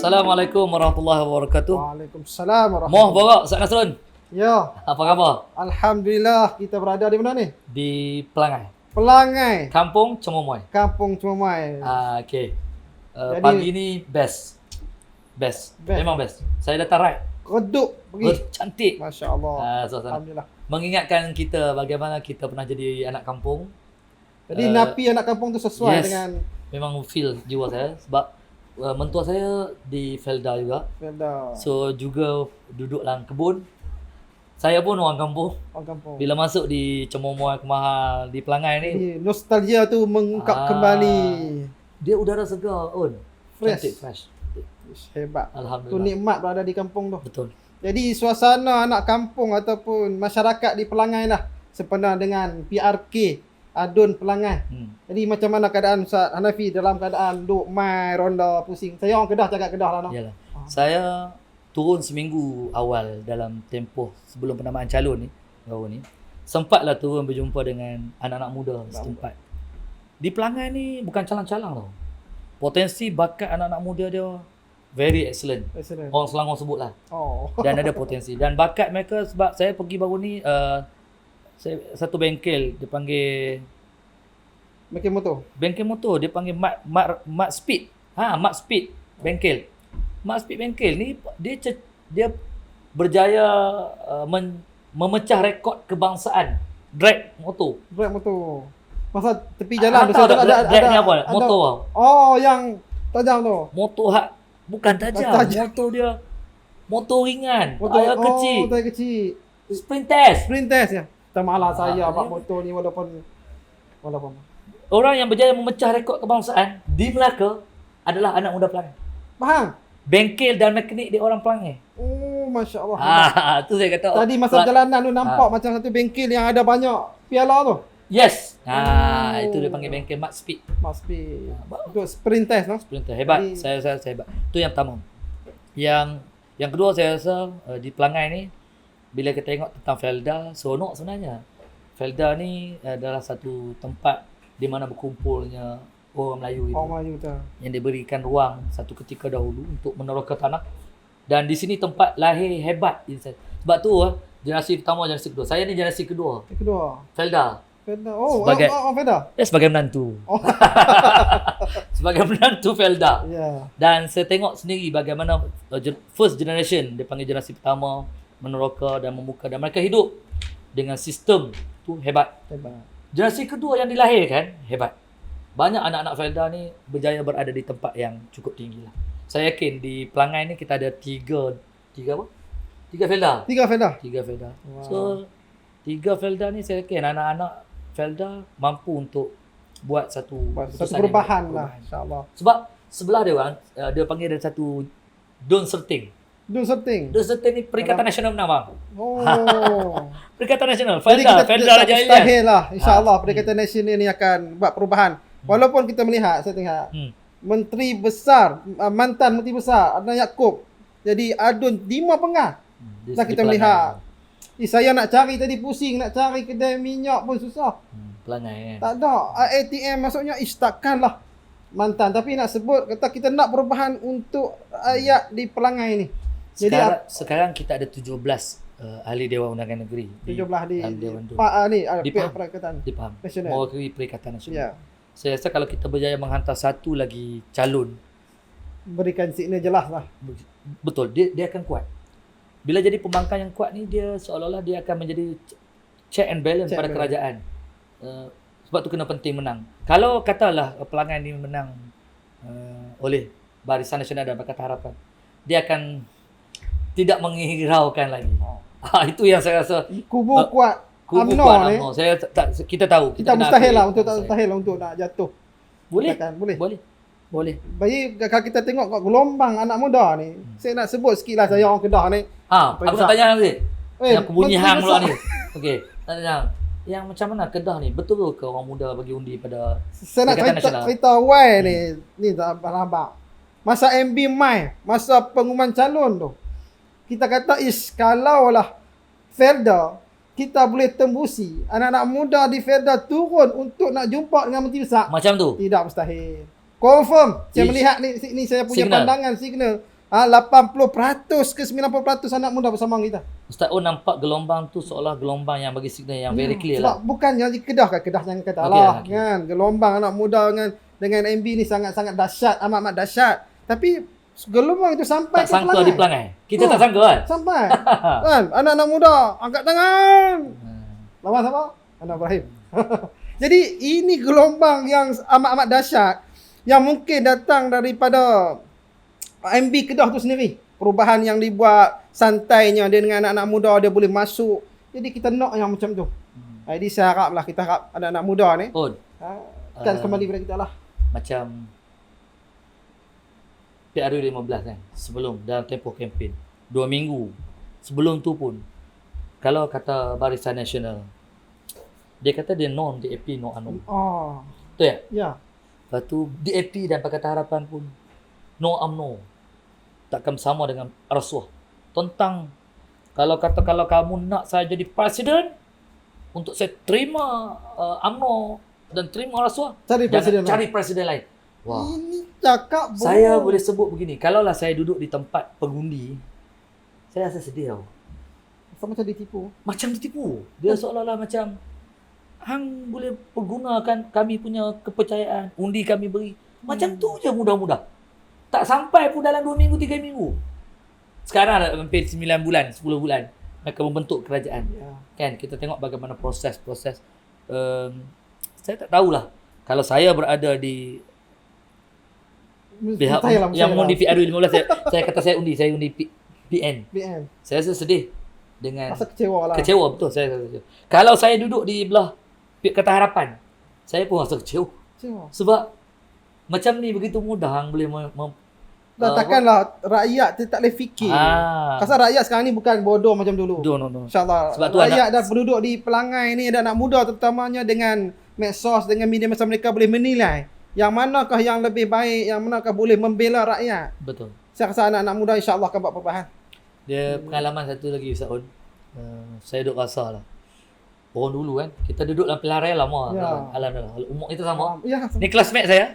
Assalamualaikum warahmatullahi wabarakatuh. Waalaikumsalam Moh warahmatullahi. Borok, Ustaz Nasrun. Ya, Apa khabar? alhamdulillah kita berada di mana ni? Di Pelangai. Pelangai, Kampung Cemomoy. Kampung Cemai. Okey. Jadi- Pagi ni best. Best. Best. Memang best. Saya datang right. Redup pergi. Cantik. Masya-Allah. Suasana. Alhamdulillah. Mengingatkan kita bagaimana kita pernah jadi anak kampung. Jadi napi anak kampung tu sesuai yes. dengan Memang feel jiwa saya sebab mentua saya di Felda juga. Felda. So juga duduk dalam kebun. Saya pun orang kampung. Orang kampung. Bila masuk di Cemomoy Kemahal di Pelangai ni, Jadi, nostalgia tu mengungkap kembali. dia udara segar, Fresh. Cantik, fresh. Hebat. Tu Alhamdulillah. nikmat berada di kampung tu. Betul. Jadi suasana anak kampung ataupun masyarakat di Pelangai lah sempena dengan PRK Adun Pelangai. Jadi macam mana keadaan Ustaz Hanafi dalam keadaan duk mai ronda pusing? Saya orang Kedah cakap Kedah lah no. Yalah. Saya turun seminggu awal dalam tempoh sebelum penamaan calon ni, baru ni. Sempatlah turun berjumpa dengan anak-anak muda setempat. Di Pelangai ni bukan calang-calang tau. Potensi bakat anak-anak muda dia very excellent. Excellent. Orang Selangor sebutlah. Oh. Dan ada potensi. Dan bakat mereka sebab saya pergi baru ni, saya satu bengkel dia panggil Makin motor. bengkel motor dia panggil Mat Speed. Mat Speed bengkel. Mat Speed bengkel ni dia berjaya memecah rekod kebangsaan drag motor. Drag motor. Masa tepi jalan tu Tahu tak ada drag ni apa? Motor tau. Oh, yang tajam tu. Motor bukan tajam. Motor dia motor ringan. Tayar kecil. Oh, tayar kecil. Sprint test. Sprint test ya. Tak malah saya bawa motor ni walaupun Orang yang berjaya memecah rekod kebangsaan di Melaka adalah anak muda Pelangai. faham? Bengkel dan mekanik dia orang Pelangai. Oh, masya-Allah. Tu saya kata. Tadi masa perjalanan tu nampak macam satu bengkel yang ada banyak piala tu. Yes. Itu dia panggil bengkel Mat Speed. Must be untuk sprint test no. Sprinter hebat. Jadi- Saya hebat. Tu yang pertama. Yang kedua saya rasa di Pelangai ni bila kita tengok tentang Felda, seronok sebenarnya. Felda ni adalah satu tempat di mana berkumpulnya orang Melayu itu. Orang Melayu tu. Yang diberikan ruang satu ketika dahulu untuk meneroka tanah. Dan di sini tempat lahir hebat. Sebab tu generasi pertama, generasi kedua. Saya ni generasi kedua. Yang kedua. Felda. Felda. Oh, Sebagai- Felda. Sebagai menantu. Oh. Sebagai menantu Felda. Ya. Dan saya tengok sendiri bagaimana first generation, dia panggil generasi pertama, meneroka dan membuka. Dan mereka hidup dengan sistem tu hebat. Hebat. Generasi kedua yang dilahirkan, hebat. Banyak anak-anak Felda ni berjaya berada di tempat yang cukup tinggi lah. Saya yakin di Pelangai ni kita ada tiga apa? Tiga Felda. Tiga Felda. Tiga Felda. Wow. So, tiga Felda ni saya yakin anak-anak Felda mampu untuk buat satu keputusan perubahan yang lah, insya-Allah. Sebab sebelah dia orang, dia panggil ada satu Don Serting. Dun Serting. Don Serting ni Perikatan Nasional menang bang. Oh. Perikatan Nasional. Jadi Felda, kita Felda tak Raja mustahil Ilias. lah. InsyaAllah Perikatan Nasional ni akan buat perubahan. Walaupun kita melihat, saya tengok, Menteri Besar, mantan Menteri Besar, Adnan Yaakob, jadi Adun 5 pengah. Dah kita melihat. Saya nak cari tadi pusing, nak cari kedai minyak pun susah. Pelangai kan. Tak ada. ATM maksudnya takkanlah mantan. Tapi nak sebut, kata kita nak perubahan untuk rakyat di Pelangai ni. Jadi Sekarang kita ada 17 ahli Dewan Undangan Negeri. 17 di dalam Dewan tu. pihak perikatan. Dipaham. Nasional. Mewakili Perikatan Nasional. Ya. Saya rasa kalau kita berjaya menghantar satu lagi calon, Berikan signal jelas lah. betul, dia akan kuat. Bila jadi pembangkang yang kuat ni, dia seolah-olah dia akan menjadi check and balance pada kerajaan. Sebab tu kena penting menang. Kalau katalah Pelangai ni menang oleh Barisan Nasional dan Pakatan Harapan, dia akan tidak menghiraukan lagi. Itu yang saya rasa Kubu kuat kubu UMNO kuat ni. UMNO. Saya kita tahu. Kita kena mustahil akui. lah untuk tak mustahil lah untuk nak jatuh. Boleh. Katakan, boleh. Baik kalau kita tengok kat gelombang anak muda ni, saya nak sebut sikit lah saya orang Kedah ni. Aku nak tanya nanti. Yang aku bunyi Menteri hang pula Besar. ni. Okey, nak tanya. Yang macam mana Kedah ni? Betul ke orang muda bagi undi pada Saya nak Perikatan Nasional? cerita why ni tak abang. Masa MB Mai, masa pengumuman calon tu. Kita kata kalaulah Felda kita boleh tembusi anak-anak muda di Felda turun untuk nak jumpa dengan Menteri Besar. macam tu? Tidak mustahil. Confirm. Saya melihat ni saya punya Signal. pandangan signal. 80% ke 90% anak muda bersama kita. Ustaz On nampak gelombang tu seolah gelombang yang bagi signal yang very clear Sebab lah. bukan yang di Kedah kan, Kedah jangan kata Okey, lah okey. kan. Gelombang anak muda dengan MB ni sangat-sangat dahsyat, amat-amat dahsyat. Tapi gelombang itu sampai Tak ke sangka di Pelangai. Kita tak sangka kan? Sampai. Kan, anak-anak muda angkat tangan. Nama siapa? Anak Ibrahim. Jadi ini gelombang yang amat-amat dahsyat yang mungkin datang daripada MB Kedah tu sendiri. Perubahan yang dibuat santainya dia dengan anak-anak muda, dia boleh masuk. Jadi kita nak yang macam tu. Jadi saya haraplah, kita harap anak-anak muda ni On, kan kembali kepada kita lah. macam PRU 15 kan, sebelum dalam tempoh kempen 2 minggu sebelum tu pun, kalau kata Barisan Nasional, dia kata dia non DAP, no UMNO. Oh, Betul ya? ya. Lepas tu DAP dan Pakatan Harapan pun no UMNO, takkan sama dengan rasuah. Tentang kalau kamu nak saya jadi presiden, untuk saya terima UMNO dan terima rasuah, Cari presiden jangan cari presiden lain. Wah. Ini cakap bohong. Saya boleh sebut begini, kalaulah saya duduk di tempat pengundi, saya rasa sedih tau. Macam ditipu. Macam ditipu. Dia seolah-olah macam hang boleh pergunakan kami punya kepercayaan, undi kami beri. Macam tu je mudah-mudah. Tak sampai pun dalam 2 minggu, 3 minggu. Sekarang dah hampir 9 bulan, 10 bulan mereka membentuk kerajaan. Ya. Kan kita tengok bagaimana proses-proses. Saya tak tahulah kalau saya berada di pihak yang undi PRU 15, saya kata saya undi PN. BN. Saya rasa sedih dengan Rasa kecewa lah. kecewa, betul saya rasa kecewa. Kalau saya duduk di belah Kata Harapan, saya pun rasa kecewa. Kecewa. Sebab macam ni begitu mudah hang boleh Takkanlah rakyat tak boleh fikir. Pasal rakyat sekarang ni bukan bodoh macam dulu. No. InsyaAllah. Sebab tu Rakyat dah penduduk di Pelangai ni dan anak muda terutamanya dengan medsos, dengan media masa, mereka boleh menilai yang manakah yang lebih baik, yang manakah boleh membela rakyat. Betul. Saya rasa anak-anak muda insyaAllah akan buat perubahan. Dia pengalaman satu lagi Ustaz On. Saya duk rasa lah. Orang dulu kan, kita duduk dalam pilihan raya lama. Ya. Alam umur kita sama. Ya. Ni classmate saya.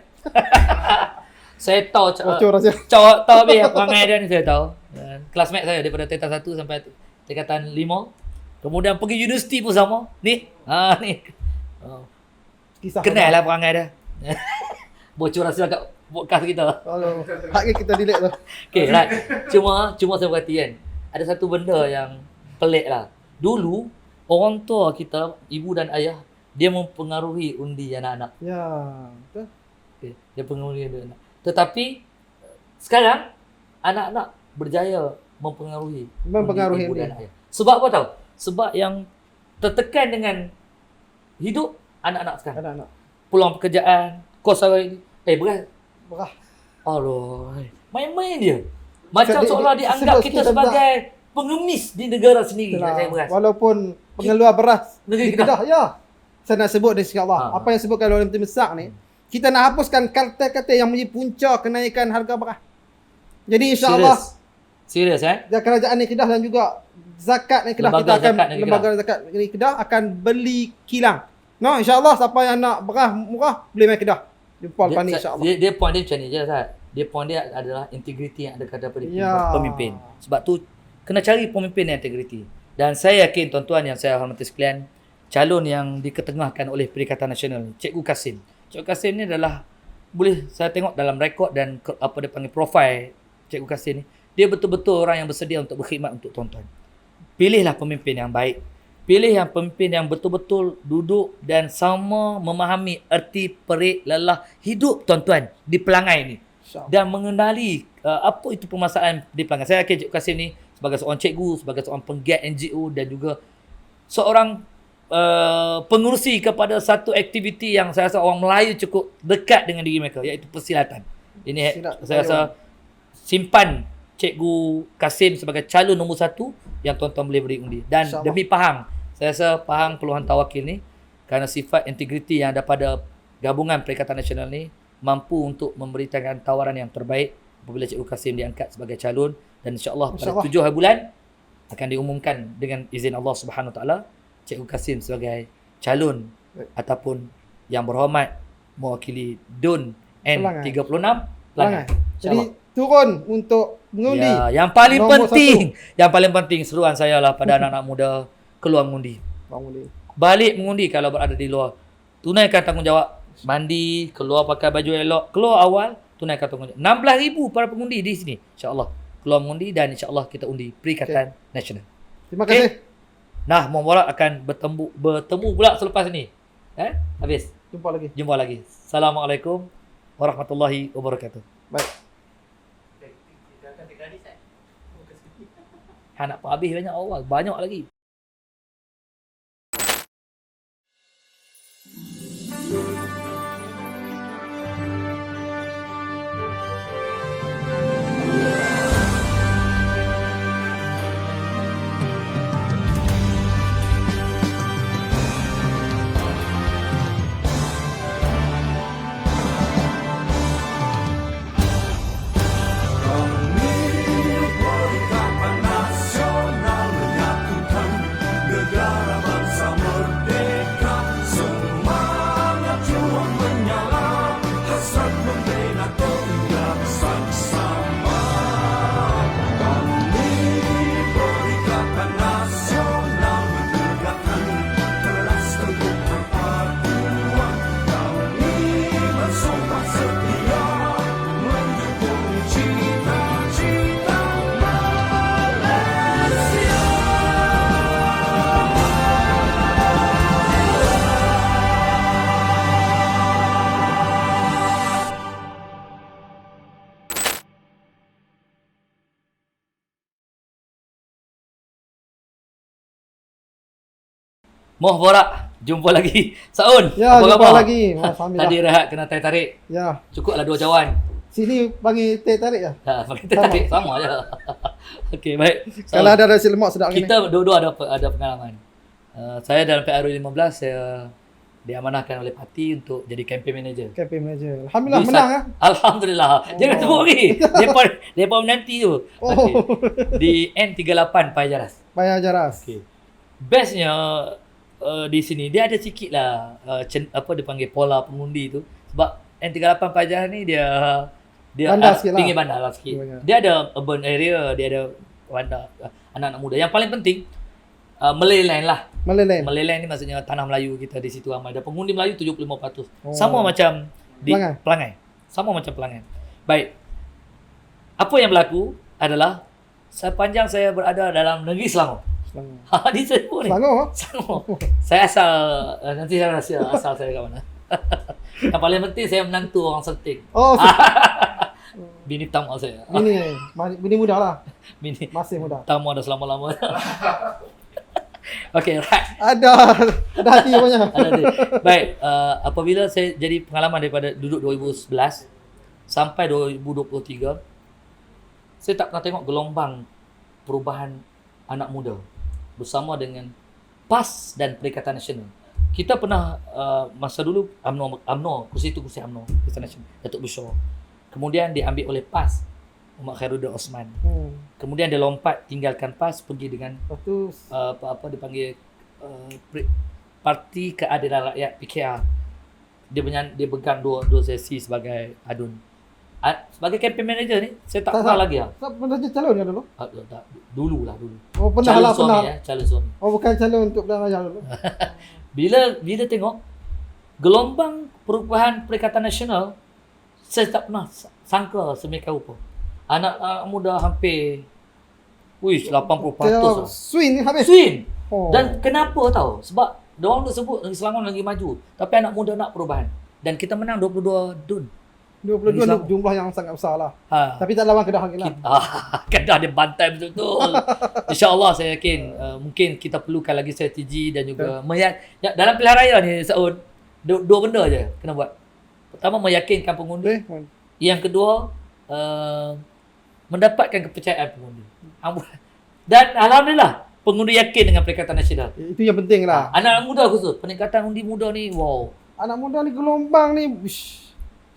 Saya tahu Bocor rahsia. tahu habis perangai dia ni, saya tahu. Classmate saya daripada tingkatan 1 sampai tingkatan 5. Kemudian pergi universiti pun sama. Ni. Ni. Kisah. Kenal lah perangai dia. Bocor rahsia kat podcast kita. Kalau hak kita delete tu. Okay, right. Cuma saya perhati kan, ada satu benda yang pelik lah. Dulu, orang tua kita, ibu dan ayah, dia mempengaruhi undi anak-anak. Ya. Betul. Okay, dia pengaruhi anak-anak. Tetapi, sekarang, anak-anak berjaya mempengaruhi ibu undi. dan ayah. Sebab apa tahu? Sebab yang tertekan dengan hidup anak-anak sekarang. Anak-anak. Peluang pekerjaan, kos hari ni, berat. Berah. Aduh, main-main dia. Macam Sebab seolah dia dianggap sebut kita sikit sebagai pengemis di negara sendiri. Itulah. Saya beras. Walaupun pengeluar beras Negeri di Kedah. Kedah, ya. Saya nak sebut ni insya-Allah. Apa yang sebutkan oleh Menteri Besar ni, kita nak hapuskan kata-kata yang menjadi punca kenaikan harga beras. Jadi insya-Allah Serius kerajaan ni Kedah dan juga zakat ni Kedah, Lembaga kita akan zakat negeri lembaga zakat negeri Kedah akan beli kilang. No, insya-Allah siapa yang nak beras murah boleh main Kedah. Jumpa lepas ni insya-Allah. Dia point dia macam ni je Ustaz. Dia point dia adalah integriti yang ada daripada Ya. pemimpin. Sebab tu kena cari pemimpin yang integriti. Dan saya yakin tuan-tuan yang saya hormati sekalian, calon yang diketengahkan oleh Perikatan Nasional, Cikgu Kasim. Cikgu Kasim ni adalah, boleh saya tengok dalam rekod dan apa dia panggil profil Cikgu Kasim ni, dia betul-betul orang yang bersedia untuk berkhidmat untuk tuan-tuan. Pilihlah pemimpin yang baik. Pilih yang pemimpin yang betul-betul duduk dan sama memahami erti perik lelah hidup tuan-tuan di Pelangai ni. Dan mengenali apa itu permasalahan di Pelangai. Saya yakin Cikgu Kasim ni sebagai seorang cikgu, sebagai seorang penggiat NGO dan juga seorang pengurusi kepada satu aktiviti yang saya rasa orang Melayu cukup dekat dengan diri mereka, iaitu persilatan. Ini saya rasa simpan Cikgu Kasim sebagai calon nombor 1 yang tuan-tuan boleh beri undi. Dan demi Pahang, saya rasa Pahang Peluhan Tawakil ni, kerana sifat integriti yang ada pada gabungan Perikatan Nasional ni, mampu untuk memberikan tawaran yang terbaik apabila Cikgu Kasim diangkat sebagai calon. Dan insya-Allah pada 7 hari bulan akan diumumkan dengan izin Allah Subhanahu Wa Taala Cikgu Kasim sebagai calon ataupun yang berhormat mewakili DUN N36 Pelangai. Jadi turun untuk mengundi. Ya, yang paling Nombor yang paling penting seruan saya lah pada anak-anak muda, keluar mengundi. Mengundi. Balik mengundi kalau berada di luar. Tunaikan tanggungjawab. Mandi, keluar pakai baju elok, keluar awal, tunaikan tanggungjawab. 16,000 para pengundi di sini, insya-Allah. Keluar mengundi dan insya-Allah kita undi Perikatan Nasional. Terima kasih. Nah, Muhammad akan bertemu pula selepas ini. Habis. Jumpa lagi. Assalamualaikum warahmatullahi wabarakatuh. Baik. Anak Pak Habis banyak awal, banyak lagi. Moh borak, jumpa lagi. Saun, Ya, apa jumpa khabar? lagi. Alhamdulillah. Tadi rehat kena tarik. Ya. Cukuplah 2 cawan. Sini bagi teh tarik ya. Pakai tarik sama je. Okey, baik. Kalau ada nasi lemak sedap gini. Kita dua-dua ada pengalaman. Saya dalam PRU 15 saya diamanahkan oleh parti untuk jadi campaign manager. Campaign manager. Alhamdulillah menang ah. Alhamdulillah. Jangan sebut lagi. Depa menanti tu. Oh. Di N38 Pajaras. Bayar jaras. Okey. Bestnya di sini dia ada sikit lah apa dia panggil pola pengundi tu, sebab N38 Pajaras ni dia bandar sikit lah. pinggir bandar lah sikit. Banyak. Dia ada urban area, dia ada bandar, anak-anak muda. Yang paling penting Malay Land lah. Malay Land ni maksudnya tanah Melayu kita di situ ramai. Dan pengundi Melayu 75%. Sama macam di Pelangai. Sama macam Pelangai. Baik. Apa yang berlaku adalah sepanjang saya berada dalam negeri Selangor. Di Selangor ni. Selangor. Saya asal nanti saya rahsia asal saya kat mana. Yang paling penting saya menantu orang Serting. Oh. Bini tamu saya. Bini muda lah. Bini masih muda. Tamu ada selama-lama. Okey, right. Ada hati banyak. Ada hati. Baik, apabila saya jadi pengalaman daripada duduk 2011 sampai 2023, saya tak pernah tengok gelombang perubahan anak muda bersama dengan PAS dan Perikatan Nasional. Kita pernah masa dulu UMNO, kursi itu kursi UMNO, Perikatan Nasional, Datuk Bushra. Kemudian diambil oleh PAS, Muhammad Khairuddin Osman. Kemudian dia lompat tinggalkan PAS pergi dengan apa dipanggil Parti Keadilan Rakyat PKR. Dia pegang dua sesi sebagai adun. Sebagai campaign manager ni saya tak pernah lagi lah. Tak pernah jadi calon ya dulu? Dulu. Oh pernah lah, pernah. Calon suami. Oh bukan calon untuk pilihan raya dulu. Bila tengok gelombang perubahan Perikatan Nasional, saya tak pernah sangka semikian rupa. Anak muda hampir 80% lah. Swing ni habis. Swing. Dan kenapa tahu? Sebab diorang tu sebut negeri Selangor lagi maju, tapi anak muda nak perubahan. Dan kita menang 22 dun. 22 jumlah yang sangat besar lah. Tapi tak lawan Kedah lagi lah. Kedah dia bantai betul-betul. InsyaAllah saya yakin mungkin kita perlukan lagi strategi dan juga dalam pilihan raya ni Saud, dua benda je kena buat. Pertama, meyakinkan pengundi. Yang kedua, mendapatkan kepercayaan pengundi. Dan alhamdulillah pengundi yakin dengan Perikatan Nasional. Itu yang penting lah. Anak muda khusus, peningkatan undi muda ni wow. Anak muda ni gelombang ni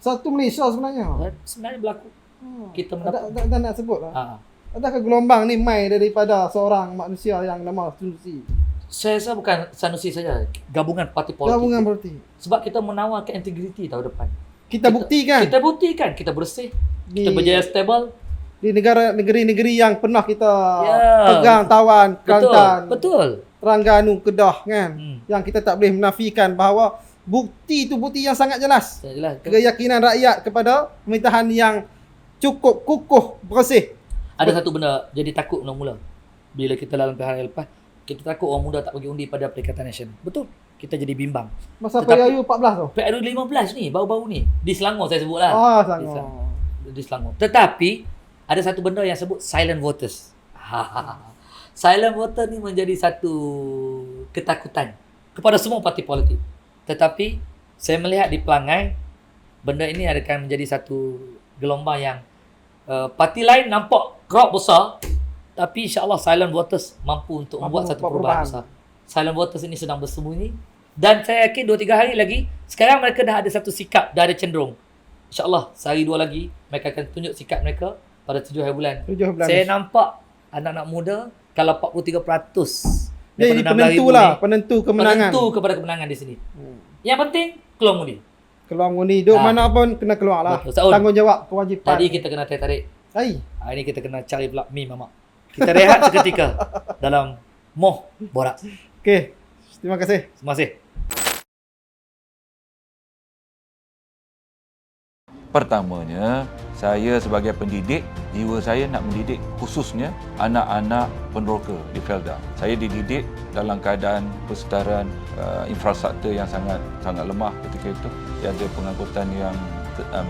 satu Malaysia sebenarnya. Sebenarnya berlaku. Kita mendapat. Dan nak sebut lah. Adakah gelombang ni mai daripada seorang manusia yang nama Sanusi? Saya rasa bukan Sanusi saja, gabungan parti politik. Gabungan parti. Sebab kita menawarkan integriti tahun depan. Kita buktikan. Kita buktikan kita bersih. di, Kita berjaya stable. di negeri-negeri yang pernah kita Ya. pegang, tawan, Kelantan, Betul. Terengganu, Kedah kan. Hmm. Yang kita tak boleh menafikan bahawa bukti itu bukti yang sangat jelas. Saya jelas. Keyakinan rakyat kepada pemerintahan yang cukup kukuh, bersih. Ada satu benda jadi takut mula-mula. Bila kita dalam pilihan lepas, kita takut orang muda tak bagi undi pada Perikatan Nasional. Betul. Kita jadi bimbang. Masa Tetapi- PRU 14 tu. PRU 15 ni, baru-baru ni. Di Selangor saya sebut lah. Selangor. Di Selangor. Tetapi, ada satu benda yang sebut silent voters. Silent voter ni menjadi satu ketakutan kepada semua parti politik. Tetapi, saya melihat di Pelangai, benda ini akan menjadi satu gelombang yang parti lain nampak crowd besar, tapi insyaAllah silent voters mampu untuk membuat satu perubahan besar. Silent voters ini sedang bersembunyi dan saya yakin 2-3 hari lagi sekarang mereka dah ada satu sikap, dah ada cenderung. InsyaAllah sehari 2 lagi mereka akan tunjuk sikap mereka pada 7 hari bulan. 7 bulan. Saya nampak anak-anak muda kalau 43% Dia jadi daripada 16,000 penentu lah, ni, penentu kemenangan. penentu kepada kemenangan di sini. Yang penting keluar mengundi. Keluar mengundi, duk mana pun kena keluar lah. Betul. Saul, Tanggungjawab, kewajipan. tadi kita kena tarik-tarik. Hai. Hari ni kita kena cari pula mie mamak. Kita rehat seketika dalam Moh Borak. Okey. Terima kasih. Terima kasih. Pertamanya, saya sebagai pendidik, jiwa saya nak mendidik khususnya anak-anak peneroka di Felda. Saya dididik dalam keadaan persekitaran infrastruktur yang sangat lemah ketika itu. Dia ada pengangkutan yang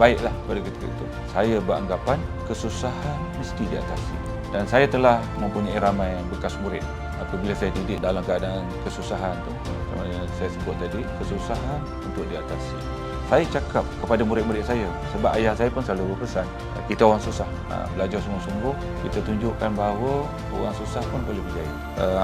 baiklah pada ketika itu. Saya beranggapan kesusahan mesti diatasi. Dan saya telah mempunyai ramai bekas murid apabila saya didik dalam keadaan kesusahan tu, macam yang saya sebut tadi, kesusahan untuk diatasi. Saya cakap kepada murid-murid saya, sebab ayah saya pun selalu berpesan, kita orang susah, belajar sungguh-sungguh, kita tunjukkan bahawa orang susah pun boleh berjaya.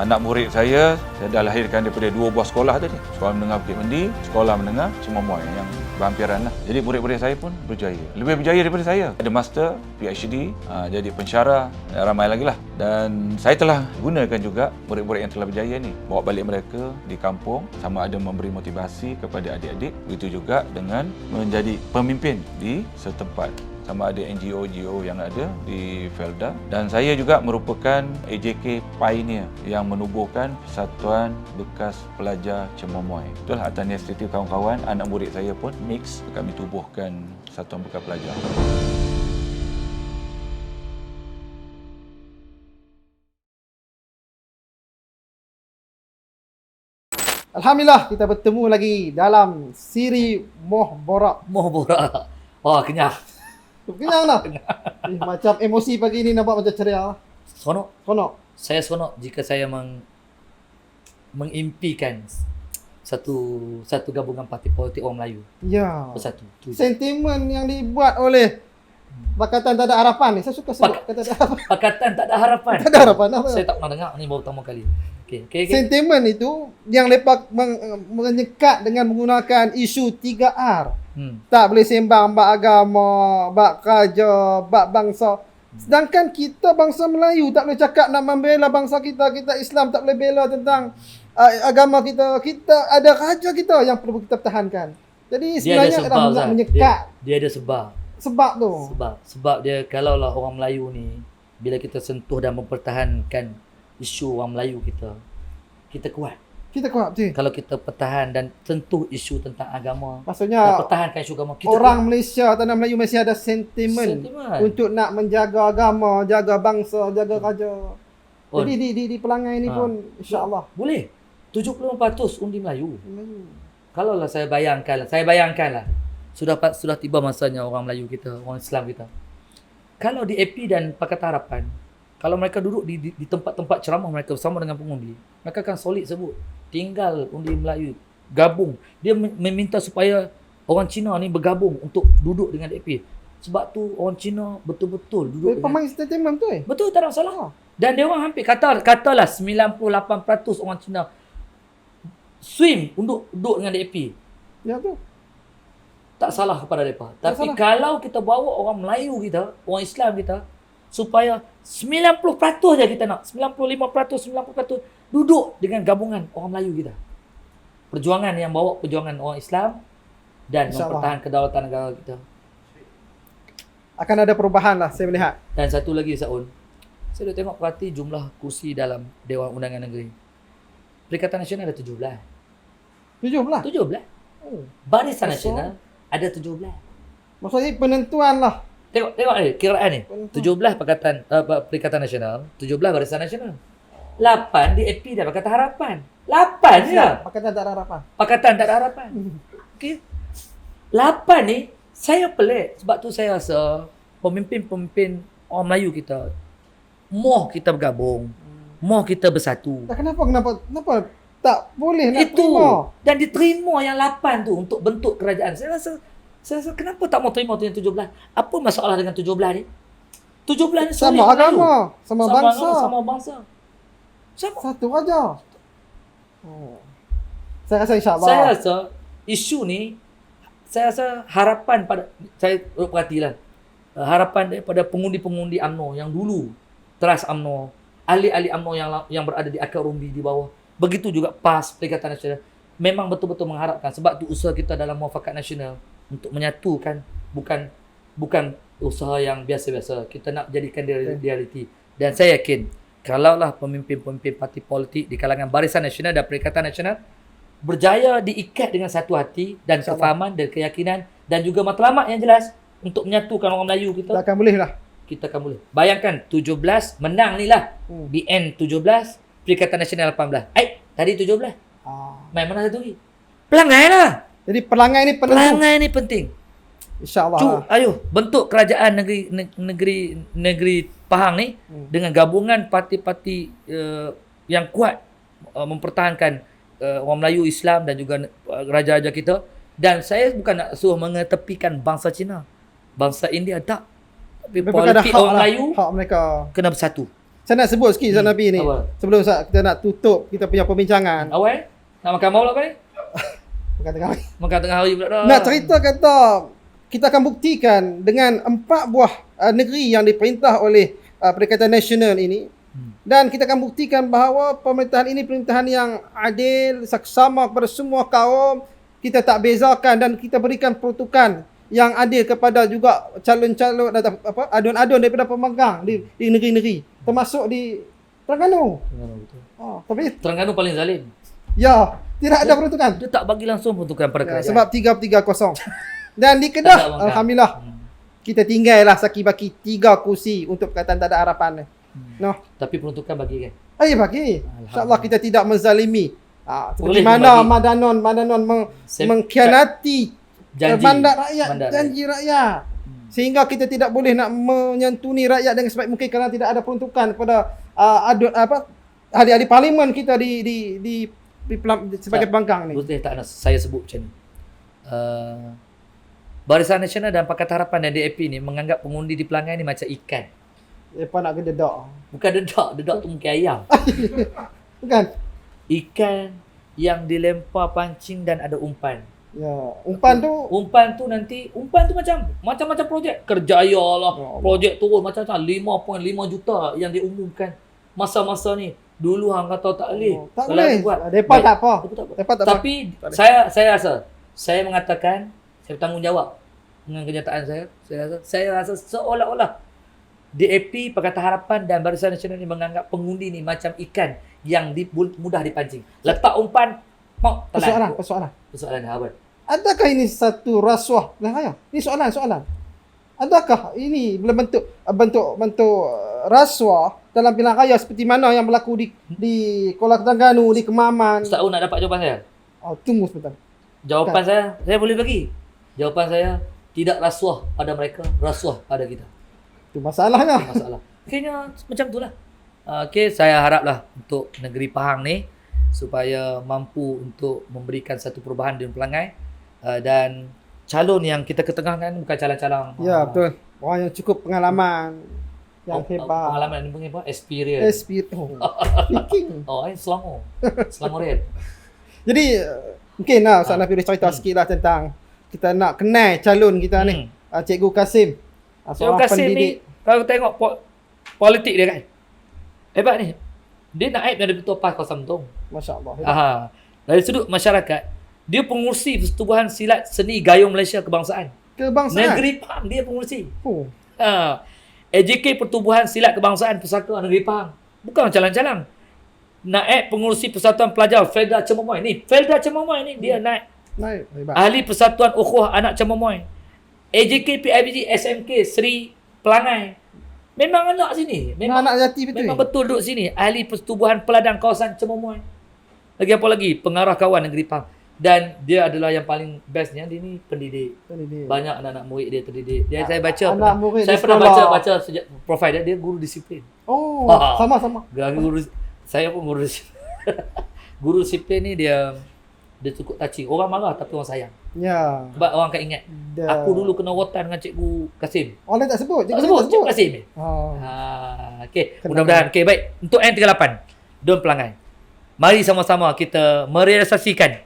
Anak murid saya dah lahirkan daripada 2 buah sekolah tadi, sekolah menengah Bukit Mendi, sekolah menengah Cemomoy yang berhampiran lah. Jadi murid-murid saya pun berjaya, lebih berjaya daripada saya. Ada master, PhD, jadi pensyarah, ramai lagi lah. Dan saya telah gunakan juga murid-murid yang telah berjaya ni, bawa balik mereka di kampung, sama ada memberi motivasi kepada adik-adik, begitu juga dengan menjadi pemimpin di setempat, sama ada NGO yang ada di Felda. Dan saya juga merupakan AJK Pioneer yang menubuhkan Persatuan Bekas Pelajar Cemomoy. Itulah atas inisiatif kawan-kawan, anak murid saya pun mix, kami tubuhkan Persatuan Bekas Pelajar. Alhamdulillah kita bertemu lagi dalam siri Moh Borak. Moh Borak. Wah, kenyang. Kenyang dah. Macam emosi pagi ni nampak macam ceria. Seronok. Seronok. Saya seronok jika saya mengimpikan satu gabungan parti politik orang Melayu Ya. bersatu. Sentimen yang dibuat oleh Pakatan Tak Ada Harapan ni. Saya suka sebut Pakatan Tak Ada Harapan. Pakatan Tak Ada Harapan. Tak ada harapan apa? Saya tak pernah dengar ni baru pertama kali. Okey. Sentimen itu yang lepak menyekat dengan menggunakan isu 3R. Tak boleh sembang bab agama, bab kerja, bab bangsa. Sedangkan kita bangsa Melayu tak boleh cakap nak membela bangsa kita. Kita Islam tak boleh bela tentang agama kita. Kita ada raja kita yang perlu kita pertahankan. Jadi sebenarnya dah nak menyekat. Dia ada sebab. Sebab tu. Sebab dia kalaulah orang Melayu ni bila kita sentuh dan mempertahankan isu orang Melayu kita kuat. Kita kuat betul. Kalau kita pertahan dan sentuh isu tentang agama, Maksudnya pertahankan isu agama, kita orang kuat. Malaysia, tanah Melayu masih ada sentimen untuk nak menjaga agama, jaga bangsa, jaga raja. Jadi di Pelangai ni pun insya-Allah boleh. 75% undi Melayu. Kalaulah saya bayangkanlah sudah tiba masanya orang Melayu kita, orang Islam kita. Kalau di AP dan Pakatan Harapan, kalau mereka duduk di tempat-tempat ceramah mereka bersama dengan pengundi, mereka akan solid sebut, tinggal undi Melayu, gabung. Dia meminta supaya orang Cina ni bergabung untuk duduk dengan DAP. Sebab tu orang Cina betul-betul duduk pemain statement tu Betul, tak ada masalah. Dan dia orang hampir katalah 98% orang Cina swim untuk duduk dengan DAP. Ya tu. Tak salah kepada mereka. Tapi kalau kita bawa orang Melayu kita, orang Islam kita, supaya 90% je kita nak, 95%, 90% duduk dengan gabungan orang Melayu kita. Perjuangan yang bawa perjuangan orang Islam dan mempertahankan kedaulatan negara kita. akan ada perubahan lah saya melihat. Dan satu lagi Saun, saya dah tengok perhati jumlah kursi dalam Dewan Undangan Negeri. Perikatan Nasional ada 17. 17. 17. Oh. Barisan Betul. Nasional ada 17. Maksudnya penentuan lah. Tengok ni, kiraan ni. Betul. 17 Perikatan Nasional, 17 Barisan Nasional. 8 di AP dah Pakatan Harapan. 8 je lah. Pakatan tak ada harapan. Pakatan tak ada harapan. Okey. 8 ni saya pelik sebab tu saya rasa pemimpin-pemimpin orang Melayu kita moh kita bergabung, moh kita bersatu. Tak kenapa tak boleh nak Itu terima. dan diterima yang 8 tu untuk bentuk kerajaan. Saya rasa kenapa tak mau terima tu yang 17? Apa masalah dengan 17 ni? 17 ni solid Sama Melayu. agama, sama bangsa. agama, sama bangsa. Sama. Satu aja. Oh. Saya rasa insya-Allah. Saya rasa isu ni, saya rasa harapan pada, saya perhatilah, harapan daripada pengundi-pengundi UMNO yang dulu teras UMNO, ahli-ahli UMNO yang berada di akar rumbi di bawah, begitu juga PAS, Perikatan Nasional, memang betul-betul mengharapkan, sebab tu usaha kita dalam Muafakat Nasional untuk menyatukan, bukan usaha yang biasa-biasa, kita nak jadikan dia realiti. Dan saya yakin kalaulah pemimpin-pemimpin parti politik di kalangan Barisan Nasional dan Perikatan Nasional berjaya diikat dengan satu hati dan kefahaman dan keyakinan dan juga matlamat yang jelas untuk menyatukan orang Melayu kita, Tak akan boleh lah. kita akan boleh. Bayangkan 17 menang ni lah. BN 17, Perikatan Nasional 18. Tadi 17. Main mana satu lagi? Pelangai lah. Jadi pelangai ni penentu. Pelangai ni penting. InsyaAllah. Ayo bentuk kerajaan negeri Pahang ni dengan gabungan parti-parti yang kuat mempertahankan orang Melayu, Islam dan juga raja-raja kita. Dan saya bukan nak suruh mengetepikan bangsa Cina, bangsa India, tak. Tapi politik orang Melayu hak mereka. kena bersatu. Saya nak sebut sikit Ustaz Nabi ni. Apa? Sebelum kita nak tutup kita punya perbincangan. Awal nak makan malam kau ni? Bukan tengah hari. Makan tengah hari pula dah. Nak cerita kata kita akan buktikan dengan 4 buah negeri yang diperintah oleh Perikatan Nasional ini. Dan kita akan buktikan bahawa pemerintahan ini pemerintahan yang adil, saksama kepada semua kaum. Kita tak bezakan dan kita berikan peruntukan yang adil kepada juga calon-calon adun-adun daripada pemegang di negeri-negeri. Termasuk di Terengganu. Betul. Tapi Terengganu paling zalim. ya, tidak ada peruntukan. Dia tak bagi langsung peruntukan pada kerajaan. Sebab 3-3-0. Dan di Kedah, Tak ada bangga. alhamdulillah, kita tinggal lah saki-baki 3 kursi untuk perkataan tak ada harapan. No. Tapi peruntukan bagi kan? Ayo bagi. InsyaAllah kita tidak menzalimi. Seperti Boleh mana membagi. Madanon mengkhianati mandat rakyat, Mandat janji rakyat. Sehingga kita tidak boleh nak menyantuni rakyat dengan sebaik mungkin kerana tidak ada peruntukan kepada ahli-ahli parlimen kita di sebagai pembangkang ni. Boleh tak nak saya sebut macam ni? Barisan Nasional dan Pakatan Harapan dan DAP ni menganggap pengundi di Pelangai ni macam ikan. Depa nak gededak. Bukan dedak tu mungkin ayam. Bukan? Ikan yang dilempar pancing dan ada umpan. Ya, umpan tu Umpan tu macam-macam projek. Kerjaya lah, projek turun macam-macam 5.5 juta yang diumumkan masa-masa ni. Dulu hang kata tak boleh. tak Kalau boleh. buat, Depa baik. tak apa. Depa tak apa. Depa tak apa. Tapi Tak ada. saya rasa, saya mengatakan, saya bertanggungjawab dengan kenyataan saya rasa seolah-olah DAP, Pakatan Harapan dan Barisan Nasional ni menganggap pengundi ni macam ikan yang mudah dipancing. Letak umpan, mau telan. Persoalan. Persoalan apa? Adakah ini satu rasuah? Ini soalan. Adakah ini bentuk rasuah dalam pilihan raya seperti mana yang berlaku di Kuala Terengganu, di Kemaman? Ustaz Un nak dapat jawapan saya? Tunggu sebentar. Jawapan saya boleh bagi. Jawapan saya, tidak rasuah pada mereka, rasuah pada kita. Itu masalahnya. Masalah. Kayaknya macam itulah. Okey, saya haraplah untuk negeri Pahang ni supaya mampu untuk memberikan satu perubahan di Pelangai dan calon yang kita ketengahkan bukan calon-calon Ya, betul. Orang yang cukup pengalaman, yang hebat. pengalaman ni apa? Experience. Speaking. Selangor Red. Jadi mungkin lah Ustaz Nafi boleh cerita sikit lah tentang kita nak kenal calon kita ni. Cikgu Kasim. Cikgu Seorang Kasim pendidik. ni kalau tengok politik dia kan. Hebat ni. Dia naib dari Ketua PAS Kawasan Bentong. Masya-Allah. Dari sudut masyarakat, dia pengurusi Persetubuhan Silat Seni Gayung Malaysia Kebangsaan. Kebangsaan. Negeri Pahang dia pengurusi. AJK Pertubuhan Silat Kebangsaan Persatuan Negeri Pahang. Bukan calang-calang. Naib Pengurusi Persatuan Pelajar Felda Cemomoy. Ni Felda Cemomoy ni dia naik. Naik. Hebat. Ahli Persatuan Ukhuwah Anak Cemomoy. AJK PIBG SMK Seri Pelangai. Memang anak sini. Memang Anak jati betul. memang betul duduk sini. Ahli Pertubuhan Peladang Kawasan Cemomoy. Lagi apa lagi? Pengarah kawan Negeri Pahang. Dan dia adalah yang paling bestnya, dia ni pendidik. Banyak anak-anak murid dia terdidik. Dia saya baca Anak murid saya di pernah sekolah. baca sejak profil dia guru disiplin. Oh, Ah. sama-sama. Guru saya pun guru disiplin. Guru disiplin ni dia cukup touching. Orang marah tapi orang sayang. Ya. Sebab orang akan ingat Dah. aku dulu kena rotan dengan Cikgu Kasim. Orang tak sebut. Tak sebut Cikgu Kasim ni. Oh. Okey, mudah-mudahan. Okey, baik. Untuk N38 Don Pelangai. Mari sama-sama kita merealisasikan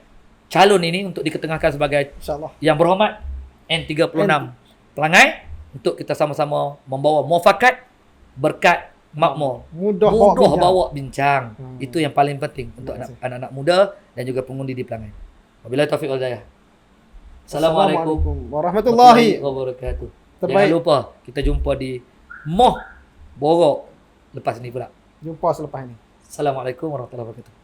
calon ini untuk diketengahkan sebagai InsyaAllah. yang berhormat N36 Pelangai untuk kita sama-sama membawa muafakat, berkat, makmur. Mudah Bawa bincang. Itu yang paling penting untuk Terima kasih. anak-anak muda dan juga pengundi di Pelangai. Wabillahi taufiq wal hidayah. Assalamualaikum warahmatullahi wabarakatuh. Terbaik. Jangan lupa kita jumpa di Moh Borok lepas ni pula. Jumpa selepas ini. Assalamualaikum warahmatullahi wabarakatuh.